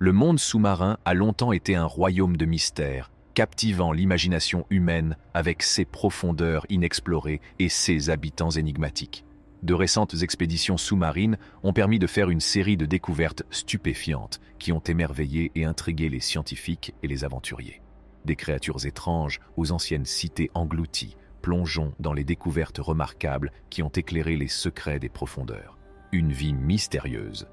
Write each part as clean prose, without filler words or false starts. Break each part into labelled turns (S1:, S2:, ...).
S1: Le monde sous-marin a longtemps été un royaume de mystères, captivant l'imagination humaine avec ses profondeurs inexplorées et ses habitants énigmatiques. De récentes expéditions sous-marines ont permis de faire une série de découvertes stupéfiantes qui ont émerveillé et intrigué les scientifiques et les aventuriers. Des créatures étranges aux anciennes cités englouties, plongeons dans les découvertes remarquables qui ont éclairé les secrets des profondeurs. Une vie mystérieuse.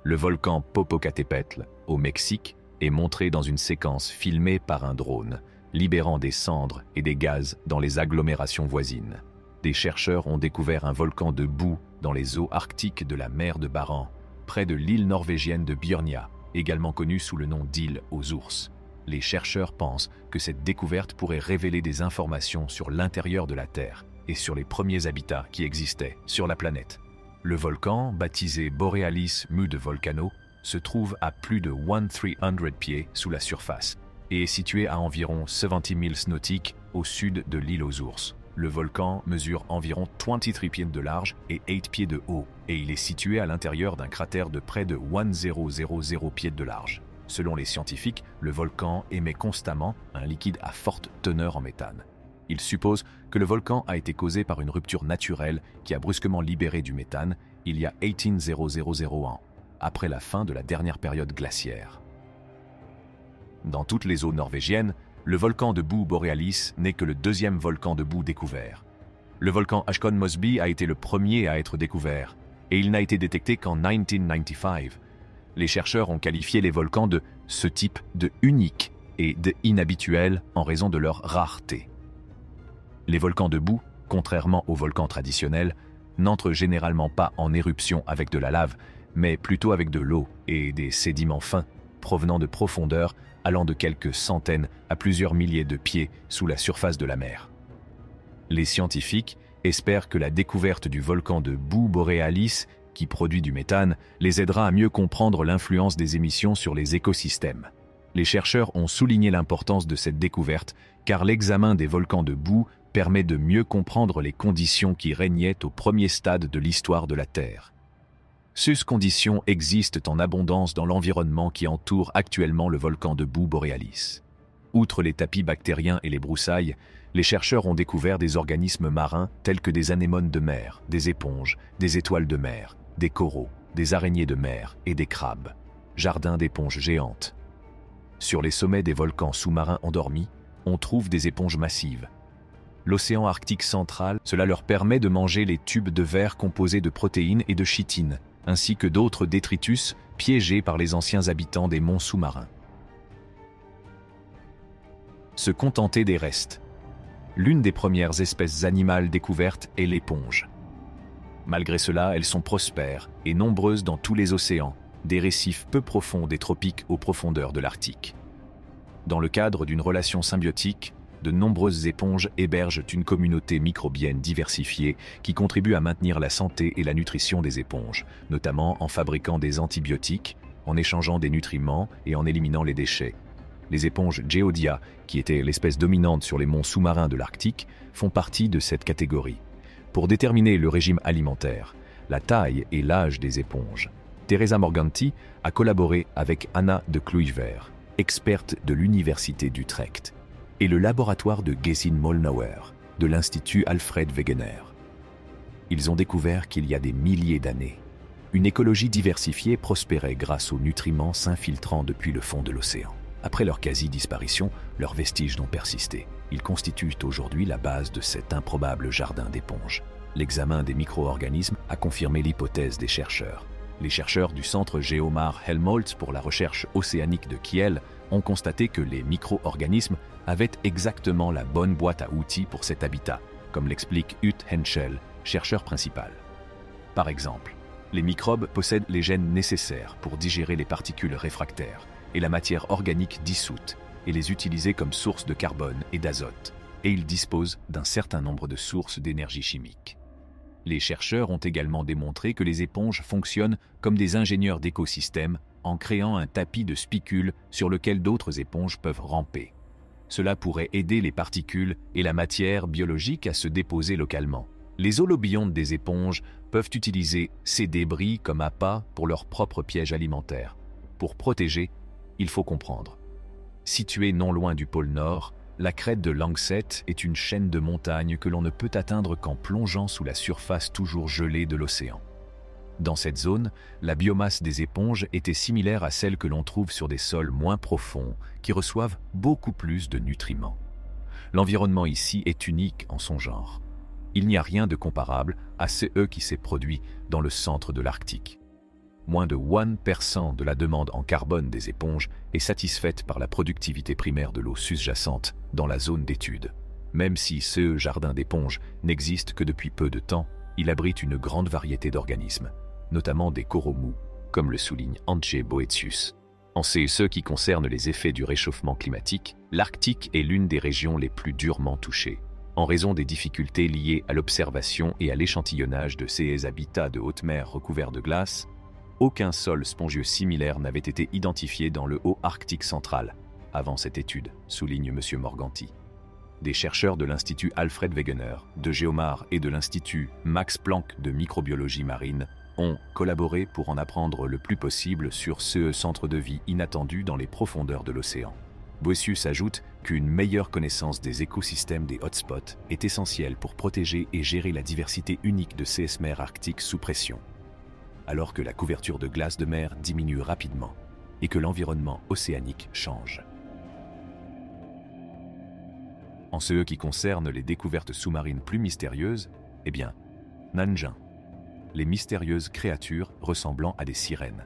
S1: Le volcan Popocatépetl, au Mexique, est montré dans une séquence filmée par un drone, libérant des cendres et des gaz dans les agglomérations voisines. Des chercheurs ont découvert un volcan de boue dans les eaux arctiques de la mer de Barents, près de l'île norvégienne de Bjørnøya, également connue sous le nom d'île aux ours. Les chercheurs pensent que cette découverte pourrait révéler des informations sur l'intérieur de la Terre et sur les premiers habitats qui existaient sur la planète. Le volcan, baptisé Borealis Mud Volcano, se trouve à plus de 1300 pieds sous la surface et est situé à environ 70 milles nautiques au sud de l'île aux ours. Le volcan mesure environ 23 pieds de large et 8 pieds de haut, et il est situé à l'intérieur d'un cratère de près de 1000 pieds de large. Selon les scientifiques, le volcan émet constamment un liquide à forte teneur en méthane. Ils supposent que le volcan a été causé par une rupture naturelle qui a brusquement libéré du méthane il y a 18,000 ans, après la fin de la dernière période glaciaire. Dans toutes les eaux norvégiennes, le volcan de boue Borealis n'est que le deuxième volcan de boue découvert. Le volcan Ashkon Mosby a été le premier à être découvert, et il n'a été détecté qu'en 1995. Les chercheurs ont qualifié les volcans de ce type de unique et de inhabituel en raison de leur rareté. Les volcans de boue, contrairement aux volcans traditionnels, n'entrent généralement pas en éruption avec de la lave, mais plutôt avec de l'eau et des sédiments fins provenant de profondeurs allant de quelques centaines à plusieurs milliers de pieds sous la surface de la mer. Les scientifiques espèrent que la découverte du volcan de boue Borealis, qui produit du méthane, les aidera à mieux comprendre l'influence des émissions sur les écosystèmes. Les chercheurs ont souligné l'importance de cette découverte car l'examen des volcans de boue permet de mieux comprendre les conditions qui régnaient au premier stade de l'histoire de la Terre. Ces conditions existent en abondance dans l'environnement qui entoure actuellement le volcan de boue Borealis. Outre les tapis bactériens et les broussailles, les chercheurs ont découvert des organismes marins tels que des anémones de mer, des éponges, des étoiles de mer, des coraux, des araignées de mer et des crabes. Jardins d'éponges géantes. Sur les sommets des volcans sous-marins endormis, on trouve des éponges massives. L'océan Arctique central, cela leur permet de manger les tubes de verre composés de protéines et de chitine, ainsi que d'autres détritus piégés par les anciens habitants des monts sous-marins. Se contenter des restes. L'une des premières espèces animales découvertes est l'éponge. Malgré cela, elles sont prospères et nombreuses dans tous les océans, des récifs peu profonds des tropiques aux profondeurs de l'Arctique. Dans le cadre d'une relation symbiotique, de nombreuses éponges hébergent une communauté microbienne diversifiée qui contribue à maintenir la santé et la nutrition des éponges, notamment en fabriquant des antibiotiques, en échangeant des nutriments et en éliminant les déchets. Les éponges Geodia, qui étaient l'espèce dominante sur les monts sous-marins de l'Arctique, font partie de cette catégorie. Pour déterminer le régime alimentaire, la taille et l'âge des éponges, Teresa Morganti a collaboré avec Anna de Kluijver, experte de l'Université d'Utrecht, et le laboratoire de Gesine-Molnauer, de l'Institut Alfred Wegener. Ils ont découvert qu'il y a des milliers d'années, une écologie diversifiée prospérait grâce aux nutriments s'infiltrant depuis le fond de l'océan. Après leur quasi-disparition, leurs vestiges n'ont persisté. Ils constituent aujourd'hui la base de cet improbable jardin d'éponges. L'examen des micro-organismes a confirmé l'hypothèse des chercheurs. Les chercheurs du Centre Geomar Helmholtz pour la recherche océanique de Kiel ont constaté que les micro-organismes avaient exactement la bonne boîte à outils pour cet habitat, comme l'explique Ute Henschel, chercheur principal. Par exemple, les microbes possèdent les gènes nécessaires pour digérer les particules réfractaires et la matière organique dissoute et les utiliser comme source de carbone et d'azote, et ils disposent d'un certain nombre de sources d'énergie chimique. Les chercheurs ont également démontré que les éponges fonctionnent comme des ingénieurs d'écosystèmes en créant un tapis de spicules sur lequel d'autres éponges peuvent ramper. Cela pourrait aider les particules et la matière biologique à se déposer localement. Les holobiontes des éponges peuvent utiliser ces débris comme appât pour leur propre piège alimentaire. Pour protéger, il faut comprendre. Située non loin du pôle Nord, la crête de Langset est une chaîne de montagnes que l'on ne peut atteindre qu'en plongeant sous la surface toujours gelée de l'océan. Dans cette zone, la biomasse des éponges était similaire à celle que l'on trouve sur des sols moins profonds, qui reçoivent beaucoup plus de nutriments. L'environnement ici est unique en son genre. Il n'y a rien de comparable à ce qui s'est produit dans le centre de l'Arctique. Moins de 1% de la demande en carbone des éponges est satisfaite par la productivité primaire de l'eau sous-jacente dans la zone d'étude. Même si ce jardin d'éponges n'existe que depuis peu de temps, il abrite une grande variété d'organismes, notamment des coraux mous, comme le souligne Antje Boetius. En ce qui concerne les effets du réchauffement climatique, l'Arctique est l'une des régions les plus durement touchées, en raison des difficultés liées à l'observation et à l'échantillonnage de ces habitats de haute mer recouverts de glace. Aucun sol spongieux similaire n'avait été identifié dans le haut Arctique central, avant cette étude, souligne M. Morganti. Des chercheurs de l'Institut Alfred Wegener, de Geomar et de l'Institut Max Planck de microbiologie marine ont collaboré pour en apprendre le plus possible sur ce centre de vie inattendu dans les profondeurs de l'océan. Boetius ajoute qu'une meilleure connaissance des écosystèmes des hotspots est essentielle pour protéger et gérer la diversité unique de ces mers arctiques sous pression, alors que la couverture de glace de mer diminue rapidement et que l'environnement océanique change. En ce qui concerne les découvertes sous-marines plus mystérieuses, eh bien, Nanjing, les mystérieuses créatures ressemblant à des sirènes.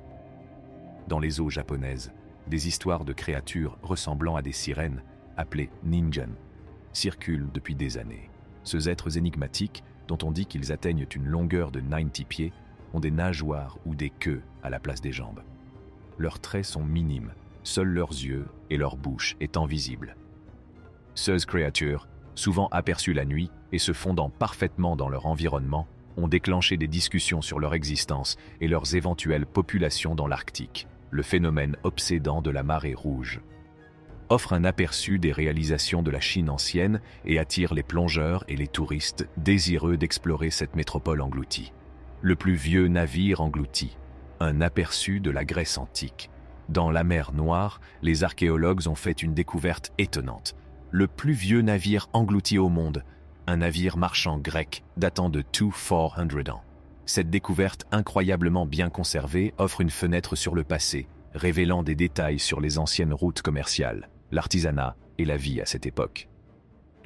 S1: Dans les eaux japonaises, des histoires de créatures ressemblant à des sirènes, appelées ninjan, circulent depuis des années. Ces êtres énigmatiques, dont on dit qu'ils atteignent une longueur de 90 pieds, ont des nageoires ou des queues à la place des jambes. Leurs traits sont minimes, seuls leurs yeux et leur bouche étant visibles. Ces créatures, souvent aperçues la nuit et se fondant parfaitement dans leur environnement, ont déclenché des discussions sur leur existence et leurs éventuelles populations dans l'Arctique. Le phénomène obsédant de la marée rouge offre un aperçu des réalisations de la Chine ancienne et attire les plongeurs et les touristes désireux d'explorer cette métropole engloutie. Le plus vieux navire englouti, un aperçu de la Grèce antique. Dans la mer Noire, les archéologues ont fait une découverte étonnante. Le plus vieux navire englouti au monde, un navire marchand grec datant de 2400 ans. Cette découverte incroyablement bien conservée offre une fenêtre sur le passé, révélant des détails sur les anciennes routes commerciales, l'artisanat et la vie à cette époque.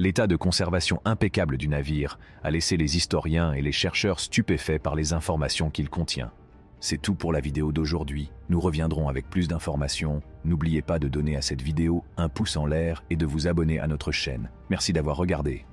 S1: L'état de conservation impeccable du navire a laissé les historiens et les chercheurs stupéfaits par les informations qu'il contient. C'est tout pour la vidéo d'aujourd'hui. Nous reviendrons avec plus d'informations. N'oubliez pas de donner à cette vidéo un pouce en l'air et de vous abonner à notre chaîne. Merci d'avoir regardé.